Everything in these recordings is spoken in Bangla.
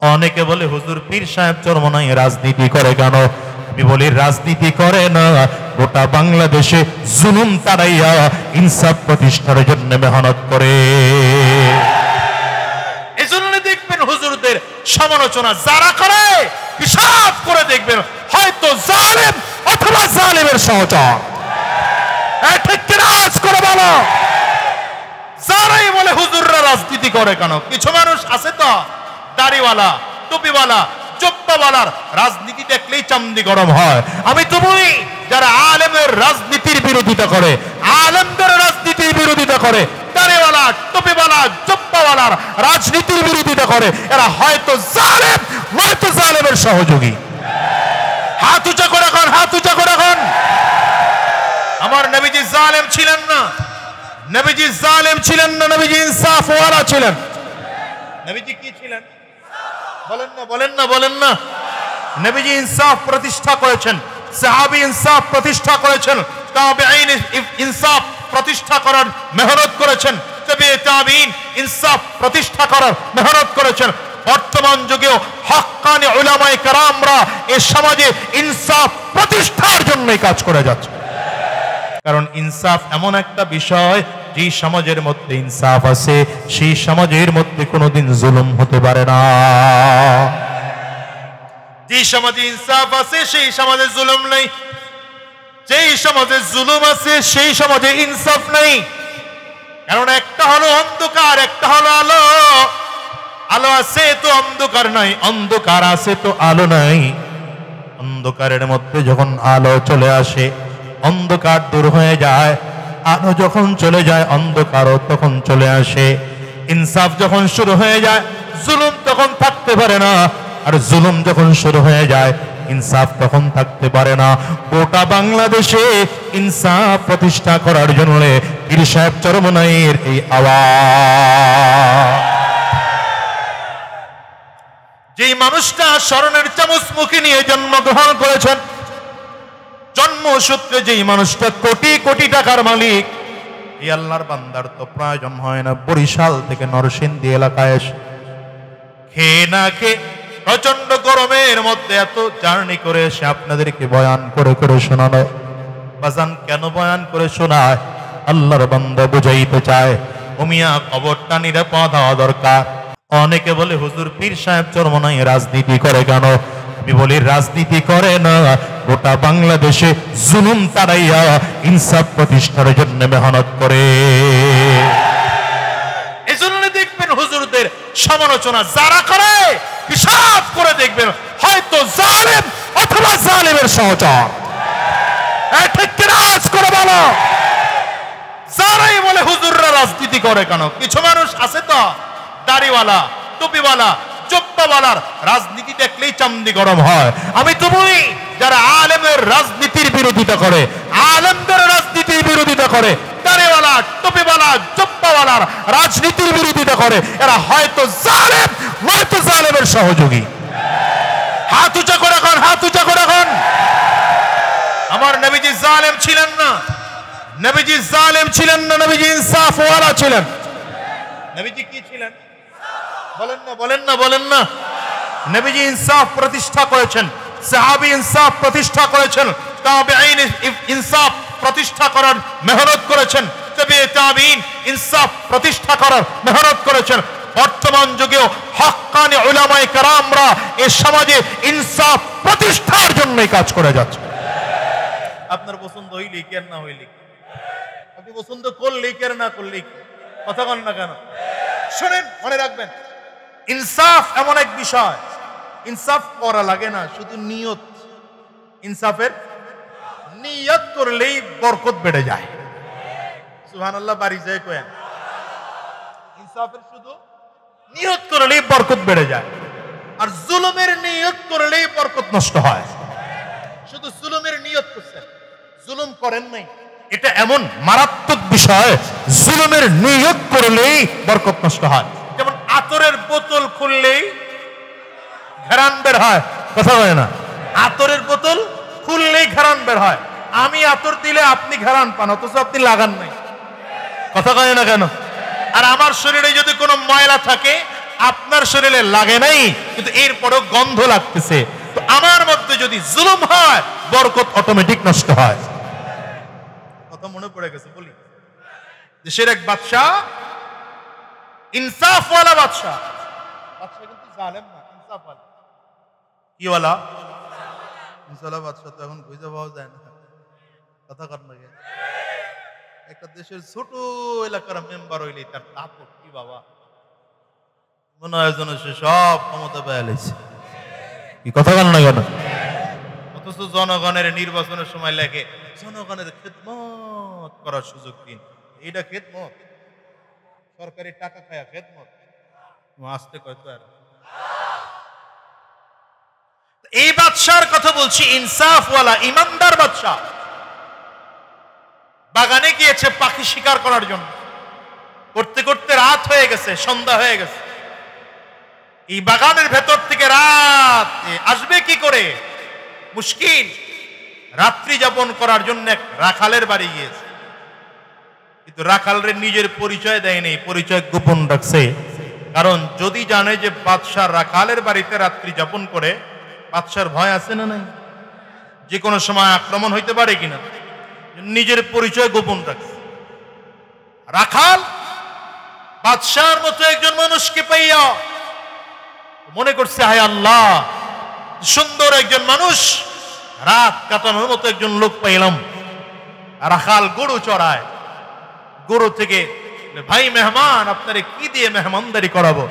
অনেকে বলে হুজুর পীর সাহেব চরমনাই রাজনীতি করে কেন? আমি বলি রাজনীতি করে না, গোটা বাংলাদেশে জুলুম তাড়াইয়া ইনসাফ প্রতিষ্ঠার জন্য মেহনত করে। এজন্য দেখবেন হুজুরদের সমালোচনা যারা করে হিসাব করে দেখবেন হয়তো জালেম অথবা জালেমের সহচর। ঠিক কিনা আওয়াজ করে বলো। যারাই বলে হুজুররা রাজনীতি করে কেন, কিছু মানুষ আছে তো দাড়িওয়ালা টুপিওয়ালা জুব্বাওয়ালার রাজনীতি দেখলেই চামড়ি গরম হয়। আমি তো বলি যারা আলেমের রাজনীতির বিরোধিতা করে, আলেমদের রাজনীতির বিরোধিতা করে, দাড়িওয়ালা টুপিওয়ালা জুব্বাওয়ালার রাজনীতির বিরোধিতা করে, এরা হয়তো জালেম নয়তো জালেমের সহযোগী। হাত উঁচা করে এখন, হাত উঁচা করে এখন। আমার নবীজি জালেম ছিলেন না, নবীজি জালেম ছিলেন না, নবীজি ইনসাফওয়ালা ছিলেন। নবীজি কি ছিলেন বলেন না, বলেন না, বলেন না। নবীজি ইনসাফ প্রতিষ্ঠা করেছেন, সাহাবী ইনসাফ প্রতিষ্ঠা করেছেন, তাবেঈন ইনসাফ প্রতিষ্ঠা করার মেহনত করেছেন, তাবেঈন ইনসাফ প্রতিষ্ঠা করার মেহনত করেছেন। বর্তমান যুগেও হক্কানি উলামায়ে কেরামরা এই সমাজে ইনসাফ প্রতিষ্ঠার জন্যই কাজ করে যাচ্ছে। কারণ ইনসাফ এমন একটা বিষয়, যে সমাজের মধ্যে ইনসাফ আছে সেই সমাজের মধ্যে কোনোদিন জুলুম হতে পারে না। যে সমাজে ইনসাফ আছে সেই সমাজে জুলুম নেই, যেই সমাজে জুলুম আছে সেই সমাজে ইনসাফ নেই। কারণ একটা হলো অন্ধকার, একটা হলো আলো। আলো আছে তো অন্ধকার নাই, অন্ধকার আছে তো আলো নাই। অন্ধকারের মধ্যে যখন আলো চলে আসে অন্ধকার দূর হয়ে যায়, আলো যখন চলে যায় অন্ধকারও তখন চলে আসে। ইনসাফ যখন শুরু হয়ে যায় জুলুম তখন থাকতে পারে না, আর জুলুম যখন শুরু হয়ে যায় ইনসাফ তখন থাকতে পারে না। গোটা বাংলাদেশে ইনসাফ প্রতিষ্ঠা করার জন্য পীর সাহেব চরমনাইয়ের এই আওয়াজ। যেই মানুষটা স্মরণের চামচ মুখে নিয়ে জন্মগ্রহণ করেছেন, জন্মসূত্রে যেই মানুষটা কোটি কোটি টাকার মালিক, এই আল্লাহর বান্দার তো প্রয়োজন হয় না বরিশাল থেকে নরসিংদী এলাকায় এসে খেয়ে না খেয়ে প্রচন্ড গরমের মধ্যে এত জার্নি করে এসে আপনাদেরকে বয়ান করে করে শোনানো। বাজান কেন বয়ান করে শোনায়? আল্লাহর বান্দা বুঝাইতে চায় ওমিয়া কবরটা নিরাপদ হওয়া দরকার। অনেকে বলে হুজুর পীর সাহেব চরমনাই রাজনীতি করে কেন? আমি বলি রাজনীতি করে না, গোটা বাংলাদেশে জুলুম তাড়াইয়া ইনসাফ প্রতিষ্ঠার জন্য মেহনত করে। এজন্য দেখবেন হুজুরদের সমালোচনা যারা করে হিসাব করে দেখবেন হয়তো জালেম অথবা জালেমের সহচর। ঠিক কিনা আওয়াজ করে বলো। যারাই বলে হুজুররা রাজনীতি করে কেন, কিছু মানুষ আছে তো দাড়িওয়ালা টুপিওয়ালা জুব্বাওয়ালার রাজনীতি দেখলেই চামড়ি গরম হয়। আমি তো বলি যারা আলেমের রাজনীতির বিরোধিতা করে, আলেমদের রাজনীতির বিরোধিতা করে, দাড়িওয়ালা টুপিওয়ালা জুব্বাওয়ালার রাজনীতির বিরোধিতা করে, এরা হয়তো জালেম নয়তো জালেমের সহযোগী। হাত উঁচা করে এখন, হাত উঁচা করে এখন। আমার নবীজি জালেম ছিলেন না, নবীজি জালেম ছিলেন না, নবীজি ইনসাফওয়ালা ছিলেন। নবীজি কি ছিলেন বলেন না, বলেন না, বলেন না। নবীজি ইনসাফ প্রতিষ্ঠা করেছেন, সাহাবী ইনসাফ প্রতিষ্ঠা করেছেন, তাবেঈন ইনসাফ প্রতিষ্ঠা করার মেহনত করেছেন, তাবেঈন ইনসাফ প্রতিষ্ঠা করার মেহনত করেছেন। বর্তমান যুগেও হক্কানি উলামায়ে কেরামরা এই সমাজে ইনসাফ প্রতিষ্ঠার জন্যই কাজ করে যাচ্ছে। আপনার পছন্দ হইলে কি আর না হইলে, আপনি পছন্দ করলে কি আর না করলে, কথা বলেন না কেন? শোনেন, মনে রাখবেন ইনসাফ এমন এক বিষয়, ইনসাফ করা লাগে না, শুধু নিয়ত। ইনসাফের নিয়ত করলেই বরকত বেড়ে যায়। সুবহানাল্লাহ, বাড়ি যায় কয়েন। ইনসাফের শুধু নিয়ত করলেই বরকত বেড়ে যায়, আর জুলুমের নিয়ত করলেই বরকত নষ্ট হয়। শুধু জুলুমের নিয়ত করছেন, জুলুম করেন নাই, এটা এমন মারাত্মক বিষয়, জুলুমের নিয়ত করলেই বরকত নষ্ট হয়। যেমন আতরের বোতল খুললেই ঘ্রাণ বের হয়, কথা বলে না? আতরের বোতল খুললেই ঘ্রাণ বের হয়। আমি আতর দিলে আপনি ঘ্রাণ পান, অথচ আপনি লাগান নাই, কথা কয় না কেন? আর আমার শরীরে যদি কোনো ময়লা থাকে আপনার শরীরে লাগে নাই, কিন্তু এরপরও গন্ধ লাগতেছে। তো আমার মধ্যে যদি জুলুম হয়, বরকত অটোমেটিক নষ্ট হয়। কথা মনে পড়ে গেছে বলি। দেশের এক বাদশাহ, ইনসাফওয়ালা বাদশাহ। বাদশাহ কিন্তু জালেম না, ইনসাফওয়ালা। কি ওয়ালা? ইনসাফওয়ালা বাদশাহ তো এখন খুঁজে পাওয়া যায় না। কথা কর না। একটা দেশের ছোট এলাকার মেম্বার হইলে তার দাপট কি বাবা, মনে হয় যেন সে সব ক্ষমতা পেয়ে লেছে। কি কথা বল না কেন? অথচ জনগণের নির্বাচনের সময় লেখে জনগণের খেদমত করার সুযোগ দিন। এইটা খেদমত? সরকারি টাকা খায়া খেদমত? আসতে কয়তো আর এই বাদশার কথা বলছি, ইনসাফওয়ালা ইমানদার বাদশাহ। বাগানে গিয়েছে পাখি শিকার করার জন্য, করতে করতে রাত হয়ে গেছে, সন্ধ্যা হয়ে গেছে। এই বাগানের ভেতর থেকে রাত আসবে কি করে, মুশকিল। রাত্রি যাপন করার জন্য এক রাখালের বাড়ি গিয়েছে, কিন্তু রাখালের নিজের পরিচয় দেয়নি, পরিচয় গোপন রাখছে। কারণ যদি জানে যে বাদশাহ রাখালের বাড়িতে রাত্রি যাপন করে, বাদশার ভয় আছে না নাই, যে কোনো সময় আক্রমণ হইতে পারে কিনা, নিজের পরিচয় গোপন রাখছে। রাখাল বাদশার মতো একজন মানুষকে পাইয়া মনে করছে, হায় আল্লাহ, সুন্দর একজন মানুষ, রাত কাটানোর মতো একজন লোক পাইলাম। রাখাল গরু চড়ায়, গরু থেকে ভাই মেহমান, আপনারে কি দিয়ে মেহমানদারি করাবো?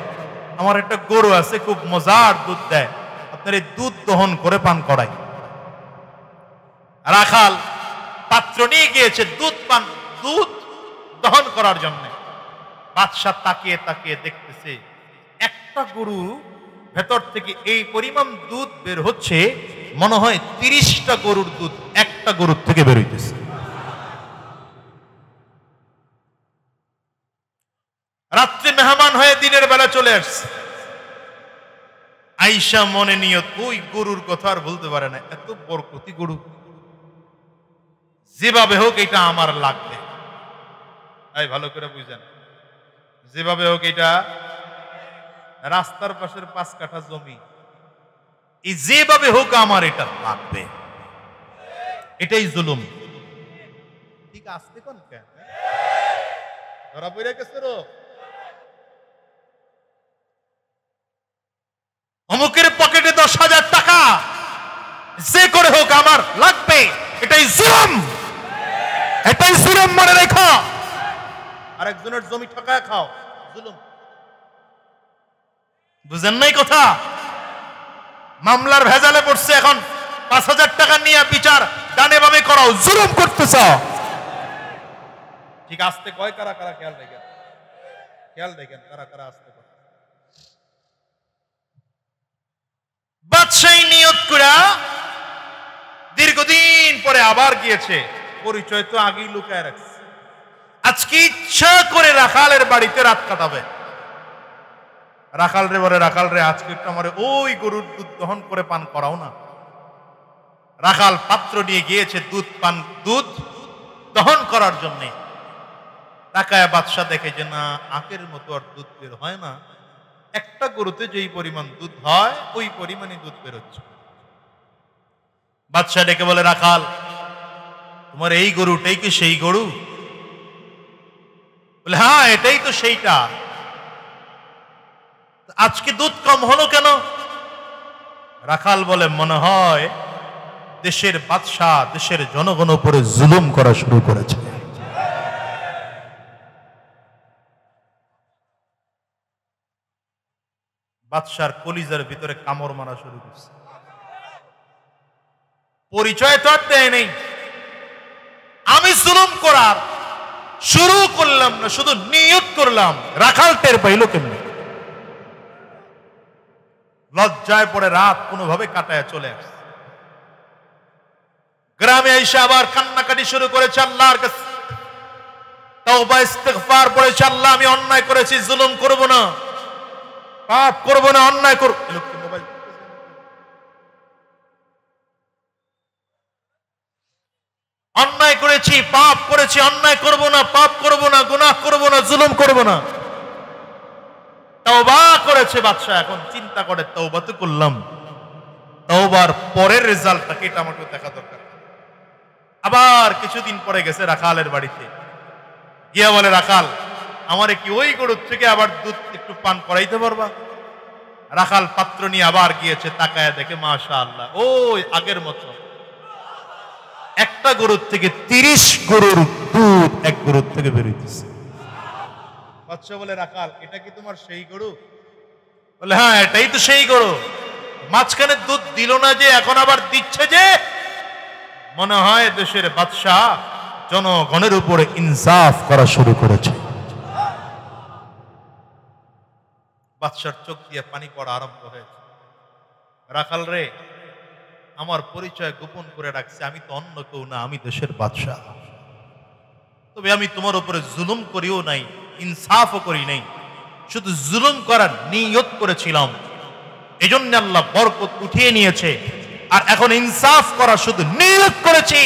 আমার একটা গরু আছে, খুব মজার দুধ দেয়, আপনার দুধ দহন করে পান করাই। রাখাল পাত্র নিয়ে গিয়েছে দুধ দহন করার জন্য। বাদশা তাকিয়ে তাকিয়ে দেখতেছে, একটা গরু ভেতর থেকে এই পরিমাণ দুধ বের হচ্ছে, মনে হয় 30টা গরুর দুধ একটা গরুর থেকে বের হইতেছে। রাত্রে মেহমান হয়ে দিনের বেলা চলে আসছে। আয়েশা মনে নিয়ত, ওই গরুর কথা আর বলতে পারে না, এত বরকতি গরু, যেভাবে হোক এটা আমার লাগবে। ভালো করে বুঝেন, যেভাবে হোক এটা রাস্তার পাশের 5 কাঠা জমি, এই যেভাবে হোক আমার এটা লাগবে। এটাই জুলুম। ঠিক আসতে কোন কেন ধরা পড়ে গেছে রো, অমুকের পকেটে 10,000 টাকা, যে করে হোক আমার লাগবে, এটাই জুলুম। এটাই জুলুম, মনে রেখো। আরেকজনের জমি ঠকায় খাও, জুলুম। বুঝেন নাই কথা? মামলার ভেজালে পড়ছে, এখন 5,000 টাকা নিয়ে বিচার ডানে বামে করাও, জুলুম করতেছ। ঠিক আসতে কয় কারা কারা, খেয়াল দেখেন, খেয়াল দেখেন কারা কারা আসতে কয়। বাদশাহী নিয়ত করে দীর্ঘদিন পরে আবার গিয়েছে, পরিচয় তো আগেই লুকায় রাখছে। আজকে ইচ্ছা করে রাখালের বাড়িতে রাত কাটাবে। রাখাল রে বলে, রাখাল রে, আজকে একটু আমার ওই গরুর দুধ দহন করে পান করাও না। রাখাল পাত্র নিয়ে গিয়েছে দুধ দহন করার জন্য। তাকায় বাদশা দেখে যে না, আখের মতো আর দুধ বের হয় না, একটা গরুতে যেই পরিমাণ দুধ হয় ওই পরিমাণই দুধ বেরোচ্ছে। বাদশা ডেকে বলে, রাখাল, তোমার এই গরুটাই কি সেই গরু? বলে, হ্যাঁ, এটাই তো সেইটা। আজকে দুধ কম হলো কেন? রাখাল বলে, মনে হয় দেশের বাদশা দেশের জনগণ উপরে জুলুম করা শুরু করেছে। বাদশার কলিজার ভিতরে কামড় মারা শুরু করছে। পরিচয় তো আর দেয় নেই, আমি জুলুম করার শুরু করলাম না, শুধু নিয়ত করলাম। রাখাল টের পাইল কেমনে? লজ্জায় পড়ে রাত কোনোভাবে কাটায় চলে আসছে। গ্রামে এসে আবার কান্নাকাটি শুরু করেছে আল্লাহর কাছে, তওবা ইস্তিগফার পড়েছে, আল্লাহ আমি অন্যায় করেছি, জুলুম করব না, পাপ করব না, অন্যায় করব। অন্যায় করেছি, পাপ করেছি, অন্যায় করব না, পাপ করব না, গুনাহ করব না, জুলুম করব না। তওবা করেছে বাদশা, এখন চিন্তা করে তওবা তো করলাম, তওবার পরের রেজাল্টটাকে এটা আমাকে দেখা দরকার। আবার কিছুদিন পরে গেছে রাখালের বাড়িতে, গিয়া বলে, রাখাল আমারে কি ওই গরুর থেকে আবার দুধ একটু পান করাইতে পারবা? রাখাল পাত্র নিয়ে আবার গিয়েছে, তাকায় দেখে মাশাআল্লাহ ওই আগের মতো একটা গরুর থেকে 30 গরুর দুধ এক গরুর থেকে বেরোইতেছে। বাদশা বলে, রাখাল এটা কি তোমার সেই গরু? বলে, হ্যাঁ এটাই তো সেই গরু। মাঝখানে দুধ দিল না যে, এখন আবার দিচ্ছে যে। মনে হয় দেশের বাদশা জনগণের উপরে ইনসাফ করা শুরু করেছে। বাদশার চোখ দিয়ে পানি পড়া আরম্ভ হয়েছে। রাখাল রে, আমার পরিচয় গোপন করে রাখছে, আমি তো অন্য কেউ না, আমি দেশের বাদশা। তবে আমি তোমার উপরে জুলুম করিও নাই, ইনসাফও করি নাই, শুধু জুলুম করার নিয়ত করেছিলাম, এজন্য আল্লাহ বরকত উঠিয়ে নিয়েছে। আর এখন ইনসাফ করা শুধু নিয়ত করেছি,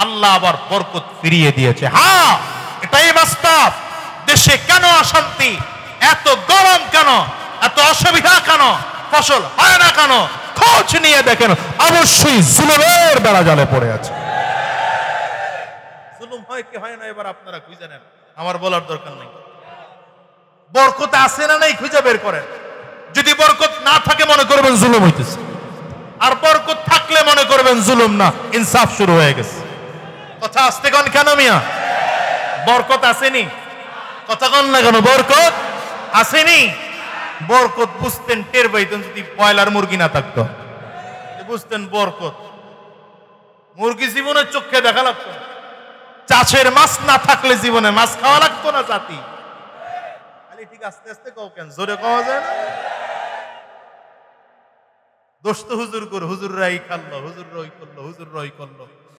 আল্লাহ আবার বরকত ফিরিয়ে দিয়েছে। হ্যাঁ এটাই বাস্তব। দেশে কেন অশান্তি, এত গরম কেন, এত অসুবিধা কেন, ফসল হয় না কেন, খোঁজ নিয়ে দেখেন, অবশ্যই জুলুমের বেড়া জালে পড়ে আছে। জুলুম হয় কি হয় না এবার আপনারা খুঁজে নেন, আমার বলার দরকার নেই। বরকত আছে না নাই খুঁজে বের করেন। যদি বরকত না থাকে মনে করবেন জুলুম হইতেছে, আর বরকত থাকলে মনে করবেন জুলুম না, ইনসাফ শুরু হয়ে গেছে। কথা আসতে কন কেন মিয়া? বরকত আসেনি, কথা কন না কেন? বরকত আসেনি। বরকত বুঝতেন, টের পাইতেন যদি ব্রয়লার মুরগি না থাকতো, বুঝতেন বরকত। মুরগি জীবনে চোখে দেখা লাগতো না, চাষের মাছ না থাকলে জীবনে মাছ খাওয়া লাগতো না জাতি। খালি ঠিক আস্তে আস্তে কও কেন, জোরে কওয়া যায় না? দোস্ত হুজুর কর, হুজুর রাই খাল্লো, হুজুর রই করলো, হুজুর রই করলো।